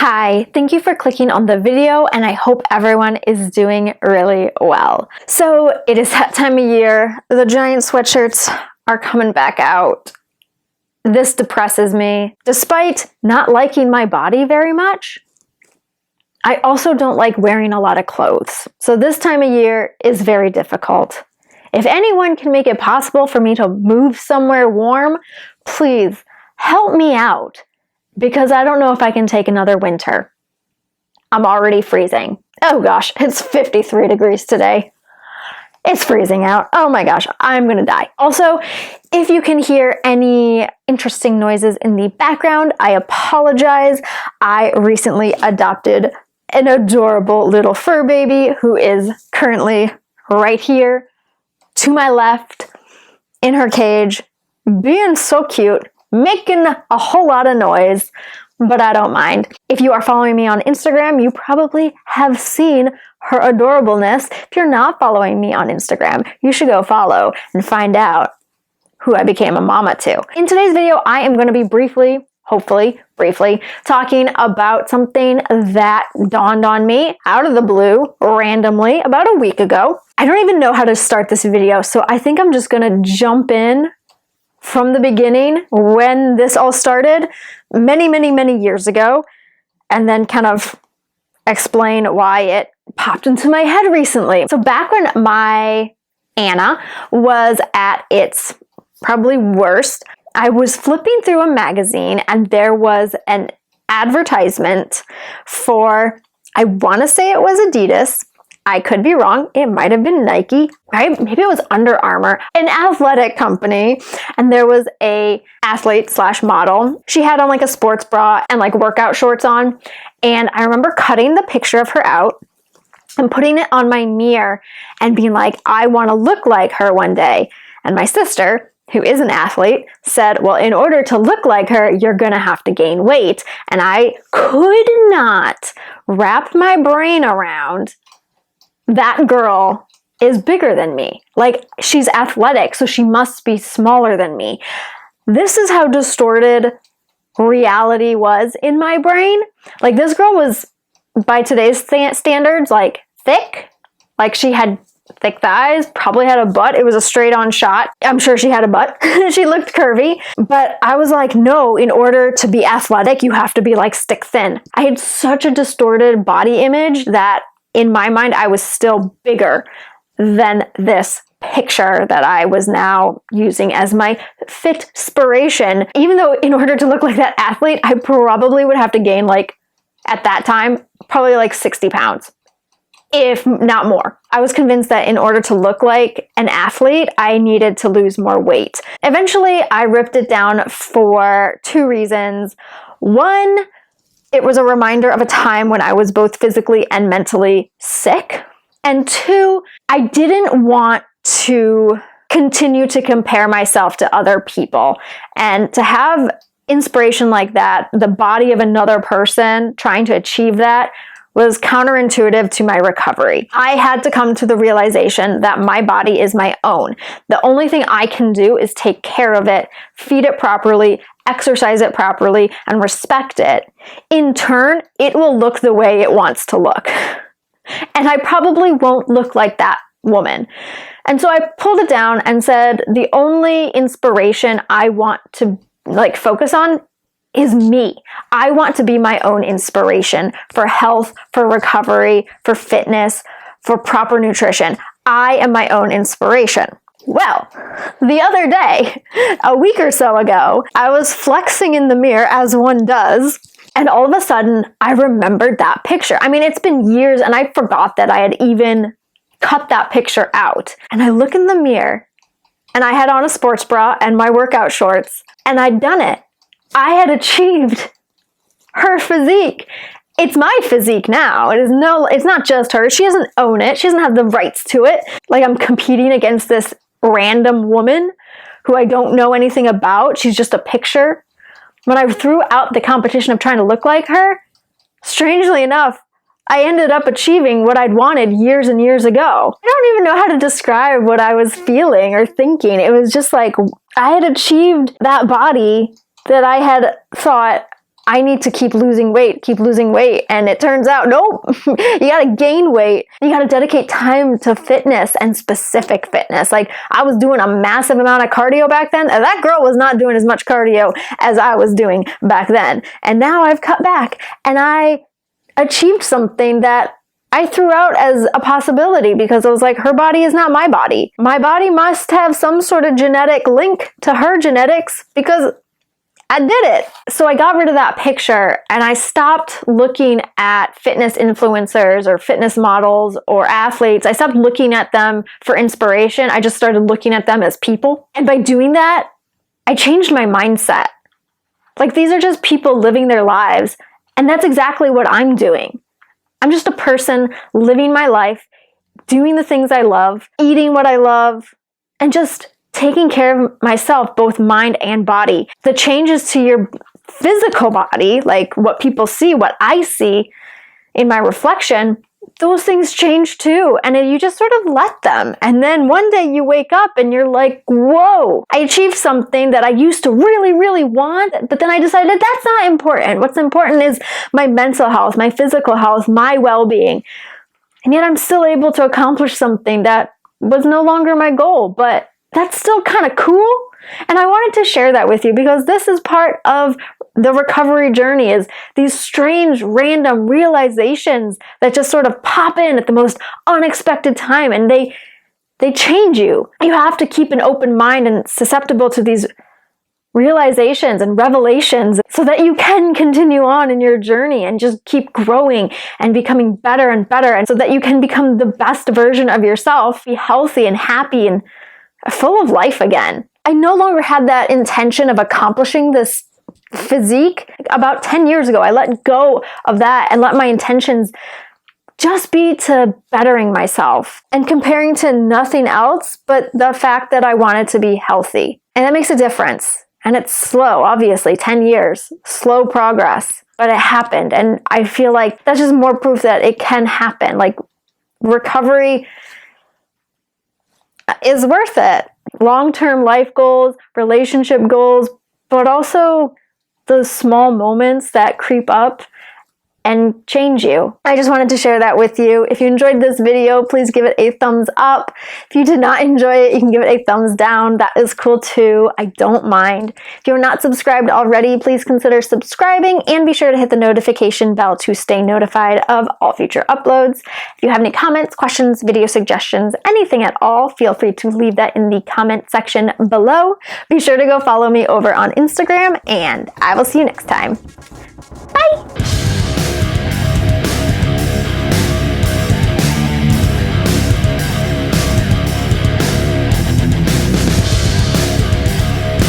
Hi, thank you for clicking on the video, and I hope everyone is doing really well. So it is that time of year. The giant sweatshirts are coming back out. This depresses me. Despite not liking my body very much, I also don't like wearing a lot of clothes. So this time of year is very difficult. If anyone can make it possible for me to move somewhere warm, please help me out, because I don't know if I can take another winter. I'm already freezing. Oh gosh, it's 53 degrees today. It's freezing out. Oh my gosh, I'm gonna die. Also, if you can hear any interesting noises in the background, I apologize. I recently adopted an adorable little fur baby who is currently right here to my left in her cage, being so cute, making a whole lot of noise, but I don't mind. If you are following me on Instagram, you probably have seen her adorableness. If you're not following me on Instagram, you should go follow and find out who I became a mama to. In today's video, I am going to be hopefully briefly, talking about something that dawned on me out of the blue, randomly, about a week ago. I don't even know how to start this video, so I think I'm just going to jump in from the beginning when this all started many years ago, and then kind of explain why it popped into my head recently. So back when my Anna was at its probably worst, I was flipping through a magazine and there was an advertisement for, I want to say it was Adidas. I could be wrong. It might have been Nike, right? Maybe it was Under Armour, an athletic company. And there was a athlete / model. She had on like a sports bra and like workout shorts on. And I remember cutting the picture of her out and putting it on my mirror and being like, I want to look like her one day. And my sister, who is an athlete, said, well, in order to look like her, you're going to have to gain weight. And I could not wrap my brain around that girl is bigger than me. Like, she's athletic, so she must be smaller than me. This is how distorted reality was in my brain. Like, this girl was, by today's standards, like thick. Like, she had thick thighs, probably had a butt. It was a straight on shot. I'm sure she had a butt. She looked curvy. But I was like, no, in order to be athletic, you have to be like stick thin. I had such a distorted body image that in my mind, I was still bigger than this picture that I was now using as my fit inspiration. Even though in order to look like that athlete, I probably would have to gain, like, at that time, probably like 60 pounds, if not more. I was convinced that in order to look like an athlete, I needed to lose more weight. Eventually, I ripped it down for two reasons. One, it was a reminder of a time when I was both physically and mentally sick. And two, I didn't want to continue to compare myself to other people. And to have inspiration like that, the body of another person trying to achieve that, was counterintuitive to my recovery. I had to come to the realization that my body is my own. The only thing I can do is take care of it, feed it properly, exercise it properly, and respect it. In turn, it will look the way it wants to look. And I probably won't look like that woman. And so I pulled it down and said, the only inspiration I want to focus on is me. I want to be my own inspiration for health, for recovery, for fitness, for proper nutrition. I am my own inspiration. Well, the other day, a week or so ago, I was flexing in the mirror as one does, and all of a sudden, I remembered that picture. I mean, it's been years and I forgot that I had even cut that picture out. And I look in the mirror and I had on a sports bra and my workout shorts, and I'd done it. I had achieved her physique. It's my physique now. It's not just her. She doesn't own it. She doesn't have the rights to it. Like, I'm competing against this random woman who I don't know anything about. She's just a picture. When I threw out the competition of trying to look like her, strangely enough, I ended up achieving what I'd wanted years and years ago. I don't even know how to describe what I was feeling or thinking. It was just like, I had achieved that body that I had thought I need to keep losing weight. And it turns out, nope, you gotta gain weight. You gotta dedicate time to fitness and specific fitness. Like, I was doing a massive amount of cardio back then, and that girl was not doing as much cardio as I was doing back then. And now I've cut back, and I achieved something that I threw out as a possibility because I was like, her body is not my body. My body must have some sort of genetic link to her genetics because I did it. So I got rid of that picture and I stopped looking at fitness influencers or fitness models or athletes. I stopped looking at them for inspiration. I just started looking at them as people. And by doing that, I changed my mindset. Like, these are just people living their lives. And that's exactly what I'm doing. I'm just a person living my life, doing the things I love, eating what I love, and just taking care of myself, both mind and body. The changes to your physical body, like what people see, what I see in my reflection, those things change too. And you just sort of let them. And then one day you wake up and you're like, whoa, I achieved something that I used to really, really want. But then I decided that's not important. What's important is my mental health, my physical health, my well-being. And yet I'm still able to accomplish something that was no longer my goal, but that's still kind of cool. And I wanted to share that with you because this is part of the recovery journey, is these strange, random realizations that just sort of pop in at the most unexpected time, and they change you. You have to keep an open mind and susceptible to these realizations and revelations so that you can continue on in your journey and just keep growing and becoming better and better, and so that you can become the best version of yourself, be healthy and happy and full of life again. I no longer had that intention of accomplishing this physique. About 10 years ago, I let go of that and let my intentions just be to bettering myself and comparing to nothing else but the fact that I wanted to be healthy. And that makes a difference. And it's slow, obviously, 10 years, slow progress, but it happened. And I feel like that's just more proof that it can happen. Like, recovery is worth it. Long-term life goals, relationship goals, but also those small moments that creep up and change you. I just wanted to share that with you. If you enjoyed this video, please give it a thumbs up. If you did not enjoy it, you can give it a thumbs down. That is cool too. I don't mind. If you're not subscribed already, please consider subscribing and be sure to hit the notification bell to stay notified of all future uploads. If you have any comments, questions, video suggestions, anything at all, feel free to leave that in the comment section below. Be sure to go follow me over on Instagram, and I will see you next time.